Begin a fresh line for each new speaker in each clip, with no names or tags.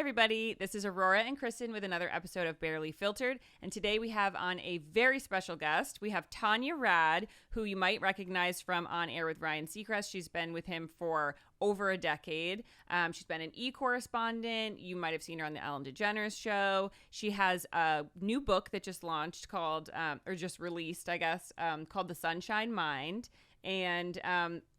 everybody. This is Aurora and Kristen with another episode of Barely Filtered. And today we have on a very special guest. We have Tanya Rad, who you might recognize from On Air with Ryan Seacrest. She's been with him for over a decade. She's been an e-correspondent. You might have seen her on the Ellen Degeneres Show. She has a new book that just launched called, or just released, I guess, called The Sunshine Mind. And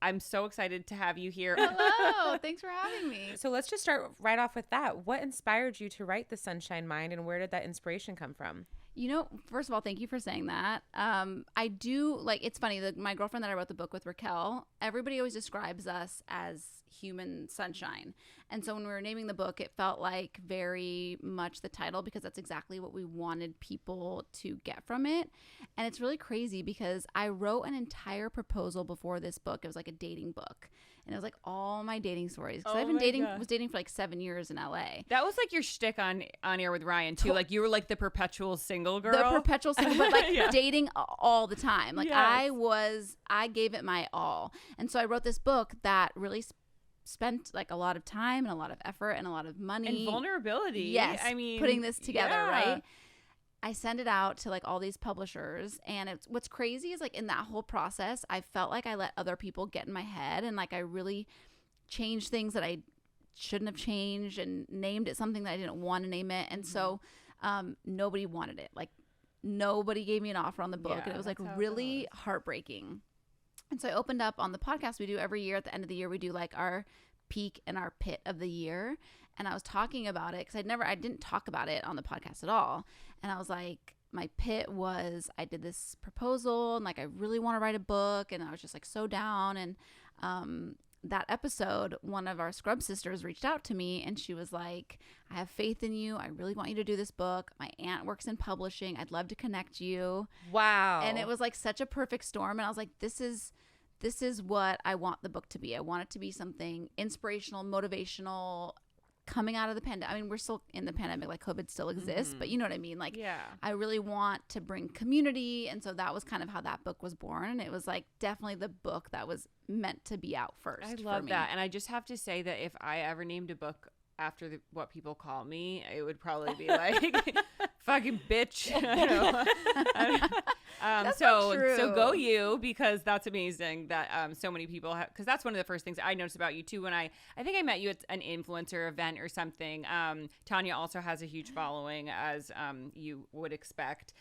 I'm so excited to have you here.
Hello. Thanks for having me.
So let's just start right off with that. What inspired you to write The Sunshine Mind, and where did that inspiration come from?
You know, first of all, thank you for saying that. I do, like, it's funny, my girlfriend that I wrote the book with, Raquel, everybody always describes us as human sunshine. And so when we were naming the book, it felt like very much the title, because that's exactly what we wanted people to get from it. And it's really crazy because I wrote an entire proposal before this book. It was like a dating book. And it was like all my dating stories. Because I've been was dating for like 7 years in LA.
That was like your shtick on Air with Ryan too. Like you were like the perpetual single girl.
The perpetual single, but like
Yeah.
dating all the time. Like
Yes.
I gave it my all. And so I wrote this book that really spent like a lot of time and a lot of effort and a lot of money.
And vulnerability.
Yes.
I mean,
putting this together,
yeah.
right? I send it out to like all these publishers, and what's crazy is like in that whole process, I felt like I let other people get in my head, and like I really changed things that I shouldn't have changed and named it something that I didn't want to name it. And so nobody wanted it. Like nobody gave me an offer on the book,
Yeah,
and it was like
that's how it
really
goes.
heartbreaking. And so I opened up on the podcast we do every year. At the end of the year, we do like our peak and our pit of the year. And I was talking about it because I didn't talk about it on the podcast at all. And I was like, my pit was, I did this proposal and like, I really want to write a book. And I was just like so down. And that episode, one of our Scrub sisters reached out to me and she was like, I have faith in you. I really want you to do this book. My aunt works in publishing. I'd love to connect you.
Wow.
And it was like such a perfect storm. And I was like, this is what I want the book to be. I want it to be something inspirational, motivational, coming out of the pandemic. I mean, we're still in the pandemic, like COVID still exists, but you know what I mean? Like,
Yeah.
I really want to bring community. And so that was kind of how that book was born. And it was like definitely the book that was meant to be out first.
I
for
love
me.
that. And I just have to say that if I ever named a book after what people call me, it would probably be like fucking bitch.
That's not true.
So go you, because that's amazing that so many people have, because that's one of the first things I noticed about you too. When I think I met you at an influencer event or something. Tanya also has a huge following, as you would expect.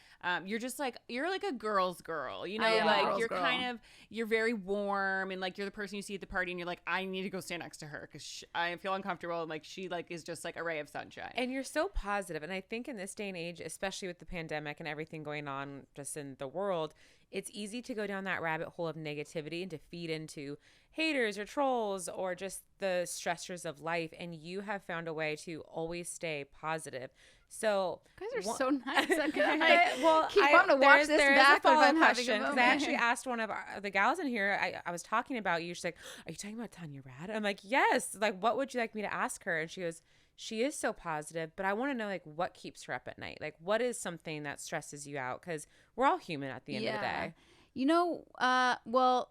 You're just like, you're like a girl's girl, you know,
I am a
like
girl's
you're
girl.
kind of, you're very warm, and like you're the person you see at the party and you're like, I need to go stand next to her because I feel uncomfortable, and like she like is just like a ray of sunshine.
And you're so positive. And I think in this day and age, especially with the pandemic and everything going on just in the world, it's easy to go down that rabbit hole of negativity and to feed into haters or trolls or just the stressors of life. And you have found a way to always stay positive. So
You guys are so nice. I'm gonna
I'm
to watch this back if I'm having a
because I
moment.
actually asked one of the gals in here. I was talking about you. She's like, "Are you talking about Tanya Rad?" I'm like, "Yes." Like, what would you like me to ask her? And she goes, "She is so positive, but I want to know like what keeps her up at night. Like, what is something that stresses you out? Because we're all human at the end of the day."
You know, well,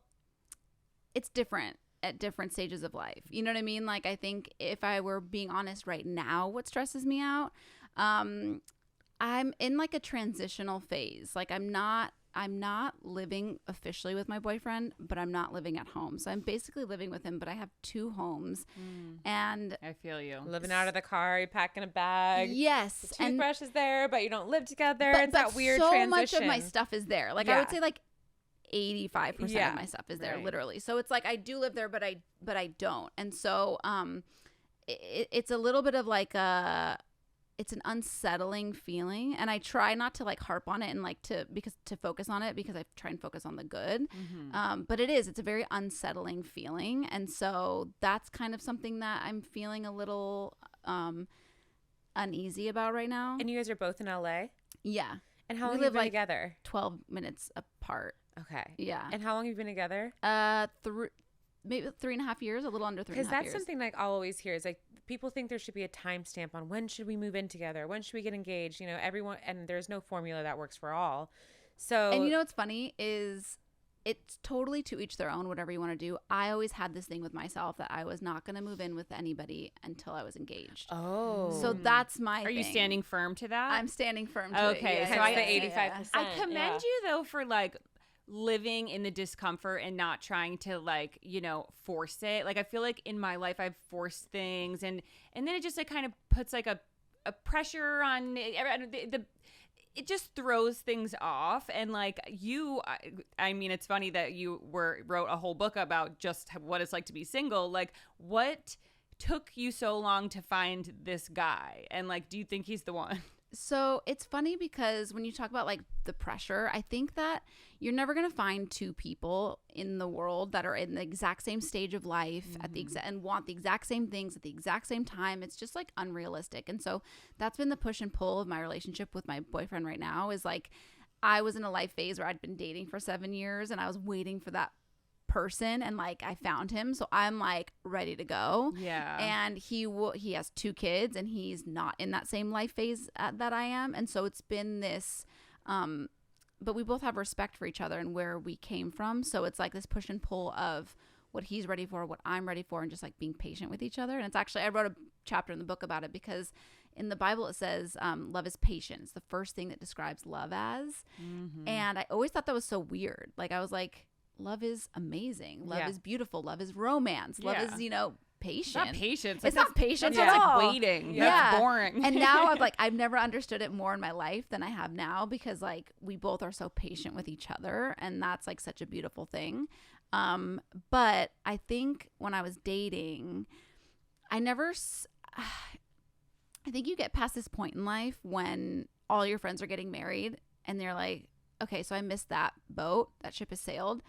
it's different at different stages of life. You know what I mean? Like, I think if I were being honest right now, what stresses me out, I'm in like a transitional phase. Like I'm not living officially with my boyfriend, but I'm not living at home. So I'm basically living with him, but I have 2 homes. And
I feel you.
Living out of the car, you're packing a bag.
yes,
The toothbrush is there, but you don't live together. It's
but
that weird
so
transition.
much of my stuff is there. Like I would say like 85%
Yeah.
of my stuff is there,
Right.
literally. So it's like I do live there, but I don't. And so it's a little bit of like it's an unsettling feeling, and I try not to like harp on it and like to focus on it, because I try and focus on the good. But it's a very unsettling feeling, and so that's kind of something that I'm feeling a little uneasy about right now.
And you guys are both in LA?
Yeah,
And how
We
long have you
live,
been
like,
together?
12 minutes apart.
Okay.
Yeah.
And how long have you been together?
Maybe 3.5 years, a little under 3.5 years.
Because that's something like I'll always hear is like people think there should be a timestamp on when should we move in together, when should we get engaged, you know, everyone, and there's no formula that works for all. So
And you know what's funny is it's totally to each their own, whatever you want to do. I always had this thing with myself that I was not going to move in with anybody until I was engaged.
Oh.
So that's my
Are you
thing.
standing firm to that?
I'm standing firm to
Okay,
it.
so
Hence
I-
the 85%.
I commend you though for like living in the discomfort and not trying to like, you know, force it. Like I feel like in my life I've forced things and then it just like kind of puts like a pressure on it just throws things off. And like I mean, it's funny that you wrote a whole book about just what it's like to be single. Like what took you so long to find this guy? And like, do you think he's the one?
So it's funny because when you talk about like the pressure, I think that you're never going to find two people in the world that are in the exact same stage of life at the and want the exact same things at the exact same time. It's just like unrealistic. And so that's been the push and pull of my relationship with my boyfriend right now is like I was in a life phase where I'd been dating for 7 years and I was waiting for that person and like I found him, so I'm like ready to go.
Yeah.
And he has 2 kids and he's not in that same life phase that I am, and so it's been this but we both have respect for each other and where we came from, so it's like this push and pull of what he's ready for, what I'm ready for, and just like being patient with each other. And it's actually, I wrote a chapter in the book about it because in the Bible it says love is patience, the first thing that describes love as. And I always thought that was so weird. Like I was like, love is amazing. Love is beautiful. Love is romance. Love is, you know, patient.
It's not patience.
It's not patience
That
at
sounds
all.
like waiting.
Yeah.
That's boring.
And now I'm like, I've never understood it more in my life than I have now because like we both are so patient with each other, and that's like such a beautiful thing. But I think when I was dating, I think you get past this point in life when all your friends are getting married and they're like, okay, so I missed that boat. That ship has sailed.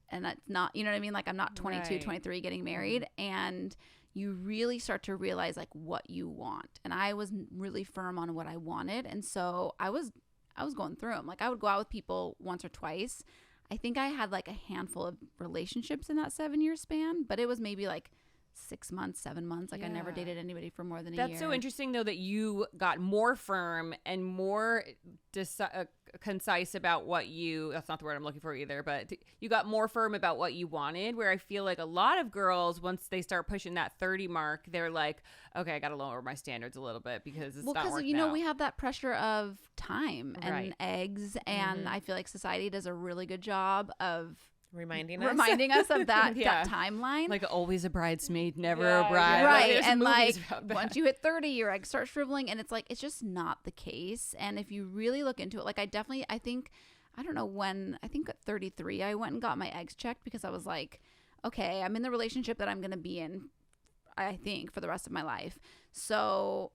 And that's not, you know what I mean? Like I'm not 22, 23 getting married. And you really start to realize like what you want. And I was really firm on what I wanted. And so I was going through them. Like I would go out with people once or twice. I think I had like a handful of relationships in that 7-year span, but it was maybe like 6 months, 7 months. Like I never dated anybody for more than a year.
That's so interesting though that you got more firm and more concise about what that's not the word I'm looking for either, but you got more firm about what you wanted, where I feel like a lot of girls, once they start pushing that 30 mark, they're like, okay, I got to lower my standards a little bit because it's not working
because, you know,
out.
we have that pressure of time and eggs, and I feel like society does a really good job of reminding us of that that timeline.
Like always a bridesmaid, never a bride.
Right.
There's
And
movies
like
about that.
once you hit 30, your eggs start shriveling, and it's like it's just not the case. And if you really look into it, like I think at 33 I went and got my eggs checked because I was like, okay, I'm in the relationship that I'm going to be in, I think, for the rest of my life. So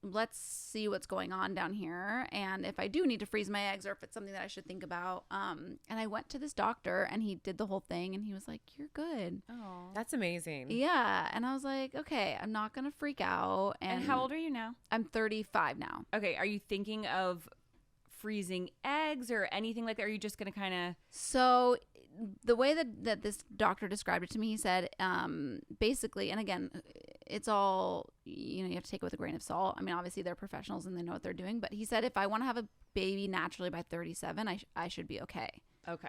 let's see what's going on down here, and if I do need to freeze my eggs or if it's something that I should think about. And I went to this doctor and he did the whole thing and he was like, you're good.
Oh,
That's amazing.
Yeah. And I was like, okay, I'm not gonna freak out.
And how old are you now?
I'm 35 now.
Okay, are you thinking of freezing eggs or anything like that? Or are you just gonna kind of
So the way that this doctor described it to me, he said basically, and again, it's all, you know, you have to take it with a grain of salt. I mean, obviously they're professionals and they know what they're doing, but he said if I want to have a baby naturally by 37, I should be okay.
Okay.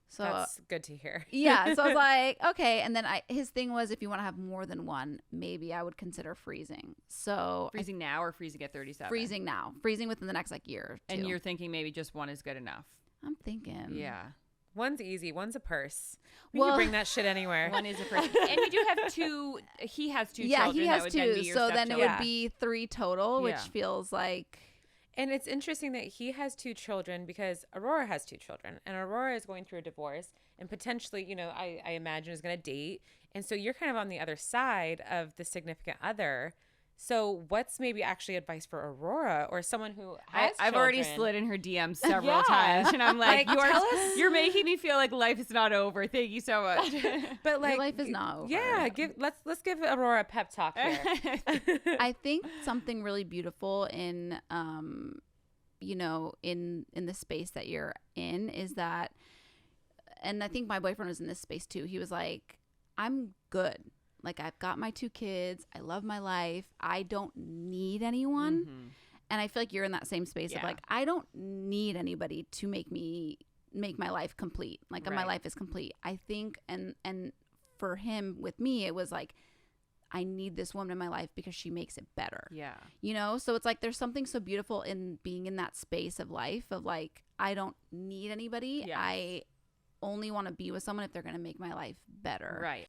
So
that's good to hear.
Yeah. So I was like, okay. And then his thing was, if you want to have more than one, maybe I would consider freezing. So
Freezing now or freezing at 37?
freezing now, freezing within the next like year or two.
And you're thinking maybe just one is good enough.
I'm thinking.
Yeah.
One's easy. One's a purse. We
Well-
can bring that shit anywhere.
One is a person. And you do have 2. He has 2
Yeah,
children.
he
That
has
would then be
2.
your
So then it
stepchildren.
would be 3 total, which
Yeah.
feels like.
And it's interesting that he has 2 children because Aurora has 2 children, and Aurora is going through a divorce and potentially, you know, I imagine is going to date. And so you're kind of on the other side of the significant other. So what's maybe actually advice for Aurora or someone who has
I've already
children?
slid in her DMs several
Yeah.
times, and I'm like,
Like, tell us-
you're making me feel like life is not over. Thank you so much.
But like,
Your life is not over.
Yeah, let's give Aurora a pep talk here.
I think something really beautiful in, you know, in the space that you're in is that, and I think my boyfriend was in this space too. He was like, I'm good. Like I've got my 2 kids. I love my life. I don't need anyone.
Mhm.
And I feel like you're in that same space of
Yeah.
like, I don't need anybody to make me make my life complete. Like my
Right.
life is complete. I think, and for him with me, it was like, I need this woman in my life because she makes it better.
Yeah.
You know? So it's like there's something so beautiful in being in that space of life of like, I don't need anybody.
Yes.
I only want to be with someone if they're going to make my life better.
Right.